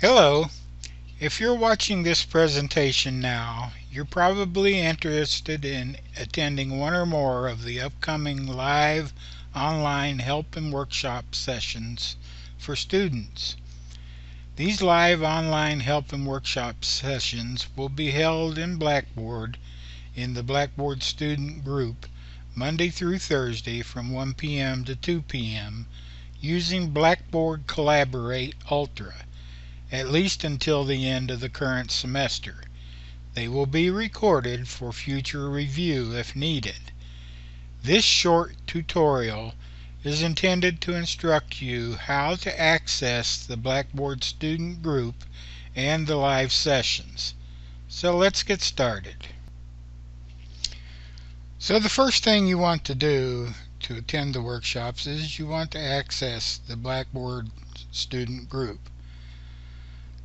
Hello. If you're watching this presentation now, you're probably interested in attending one or more of the upcoming live online help and workshop sessions for students. These live online help and workshop sessions will be held in Blackboard in the Blackboard student group Monday through Thursday from 1 p.m. to 2 p.m. using Blackboard Collaborate Ultra, at least until the end of the current semester. They will be recorded for future review if needed. This short tutorial is intended to instruct you how to access the Blackboard student group and the live sessions. So let's get started. So the first thing you want to do to attend the workshops is you want to access the Blackboard student group.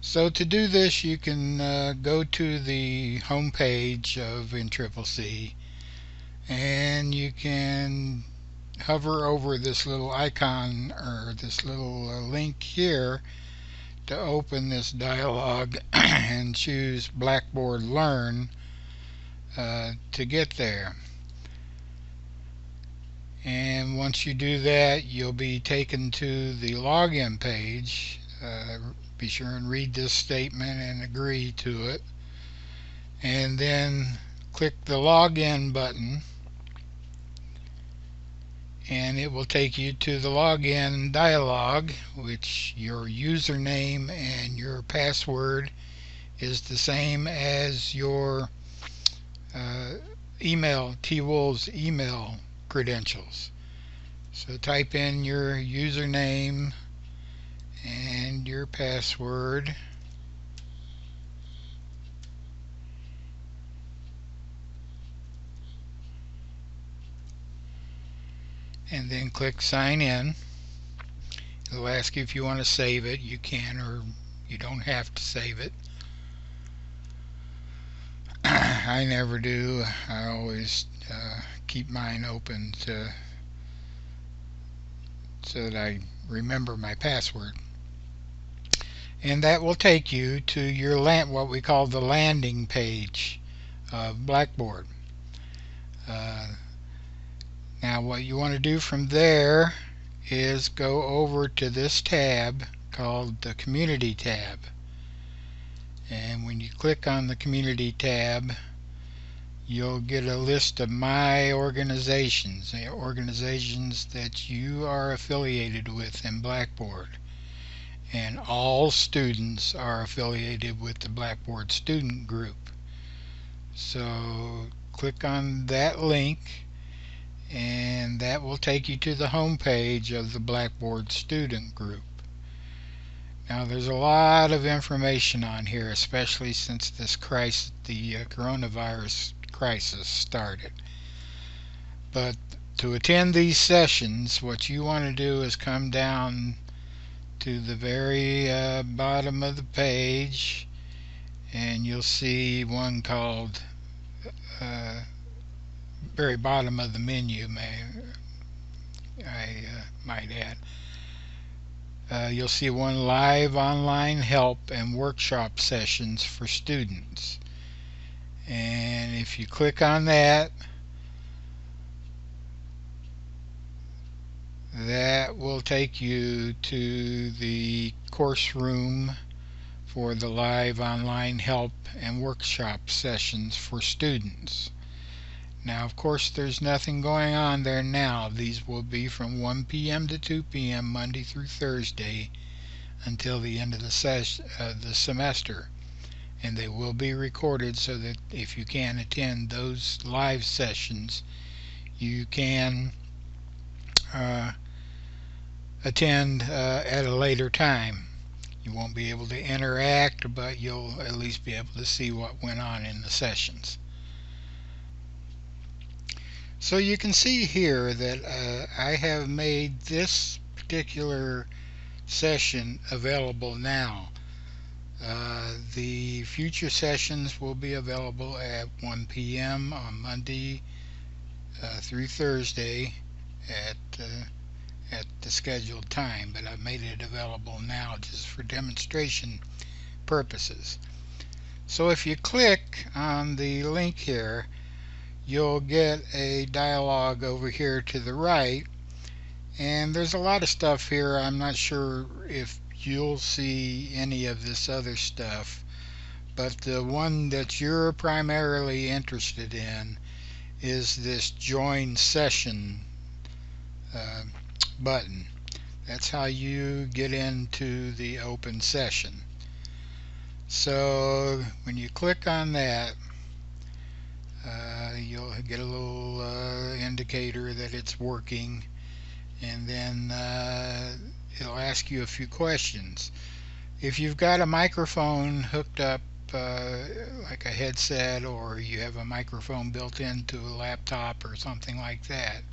So to do this, you can go to the home page of NCCC, and you can hover over this little icon or this little link here to open this dialog and choose Blackboard Learn to get there. And once you do that, you'll be taken to the login page. Be sure and read this statement and agree to it, and then click the login button, and it will take you to the login dialog, which your username and your password is the same as your T-Wolves email credentials. So type in your username and your password, and then click sign in. It'll ask you if you want to save it. You can, or you don't have to save it. I never do. I always keep mine open so that I remember my password. And that will take you to your what we call the landing page of Blackboard. Now what you want to do from there is go over to this tab called the Community tab. And when you click on the Community tab, you'll get a list of my organizations, the organizations that you are affiliated with in Blackboard. And all students are affiliated with the Blackboard student group. So click on that link, and that will take you to the home page of the Blackboard student group. Now there's a lot of information on here, especially since this crisis, the coronavirus crisis started. But to attend these sessions, what you want to do is come down to the very bottom of the page, and you'll see one called very bottom of the menu, I might add. You'll see one live online help and workshop sessions for students, and if you click on that, that will take you to the course room for the live online help and workshop sessions for students. Now, of course, there's nothing going on there now. These will be from 1 p.m. to 2 p.m. Monday through Thursday until the end of the semester. And they will be recorded so that if you can attend those live sessions, you can attend at a later time. You won't be able to interact, but you'll at least be able to see what went on in the sessions. So you can see here that I have made this particular session available now. The future sessions will be available at 1 p.m. on Monday through Thursday at the scheduled time, but I've made it available now just for demonstration purposes. So if you click on the link here, you'll get a dialog over here to the right, and there's a lot of stuff here. I'm not sure if you'll see any of this other stuff, but the one that you're primarily interested in is this join session button. That's how you get into the open session. So when you click on that, you'll get a little indicator that it's working, and then it'll ask you a few questions. If you've got a microphone hooked up like a headset, or you have a microphone built into a laptop or something like that,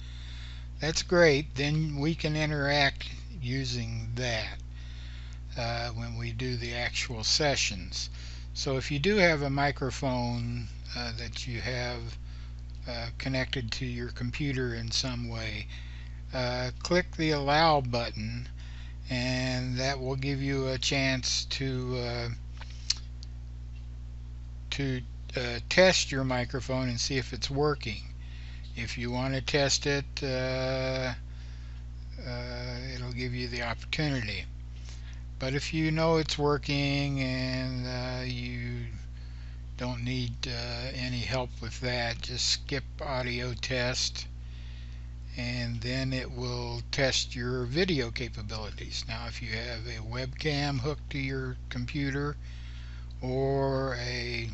that's great. Then we can interact using that when we do the actual sessions. So if you do have a microphone that you have connected to your computer in some way, click the allow button, and that will give you a chance to test your microphone and see if it's working. If you want to test it, it'll give you the opportunity. But if you know it's working and you don't need any help with that, just skip audio test, and then it will test your video capabilities. Now if you have a webcam hooked to your computer, or a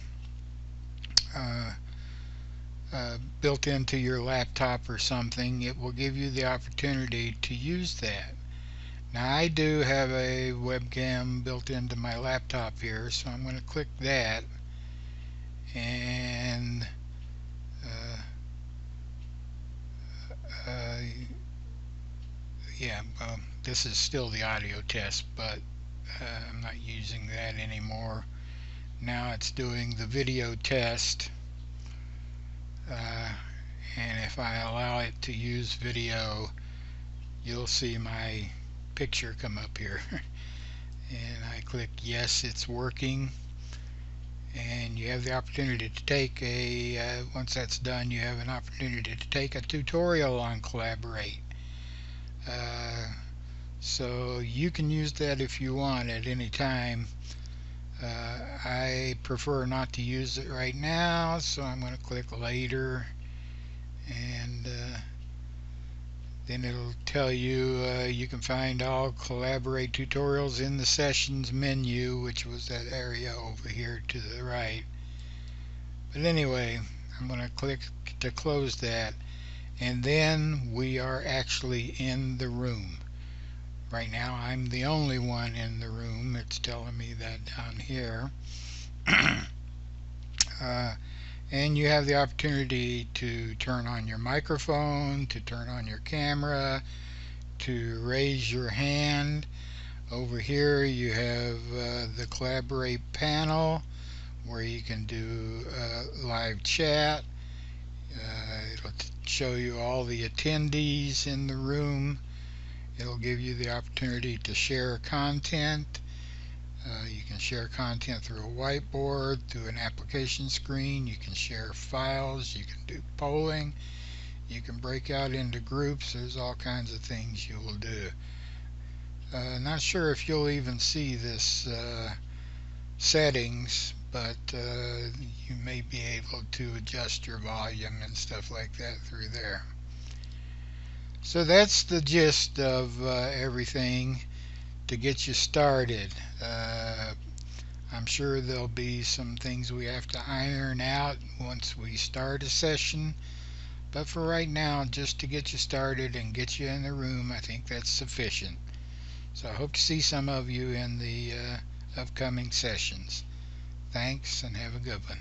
built into your laptop or something, it will give you the opportunity to use that. Now I do have a webcam built into my laptop here, so I'm going to click that, and yeah, this is still the audio test, but I'm not using that anymore. Now it's doing the video test, and if I allow it to use video, you'll see my picture come up here. And I click yes, it's working, and you have the opportunity to take once that's done, you have an opportunity to take a tutorial on Collaborate. So you can use that if you want at any time. I prefer not to use it right now, so I'm going to click later, and then it'll tell you you can find all Collaborate tutorials in the sessions menu, which was that area over here to the right. But anyway, I'm going to click to close that, and then we are actually in the room. Right now I'm the only one in the room. It's telling me that down here. And you have the opportunity to turn on your microphone, to turn on your camera, to raise your hand. Over here you have the Collaborate panel, where you can do live chat. It'll show you all the attendees in the room. It'll give you the opportunity to share content. You can share content through a whiteboard, through an application screen. You can share files. You can do polling. You can break out into groups. There's all kinds of things you will do. Not sure if you'll even see this settings, but you may be able to adjust your volume and stuff like that through there. So that's the gist of everything to get you started. I'm sure there'll be some things we have to iron out once we start a session, but for right now, just to get you started and get you in the room, I think that's sufficient. So I hope to see some of you in the upcoming sessions. Thanks, and have a good one.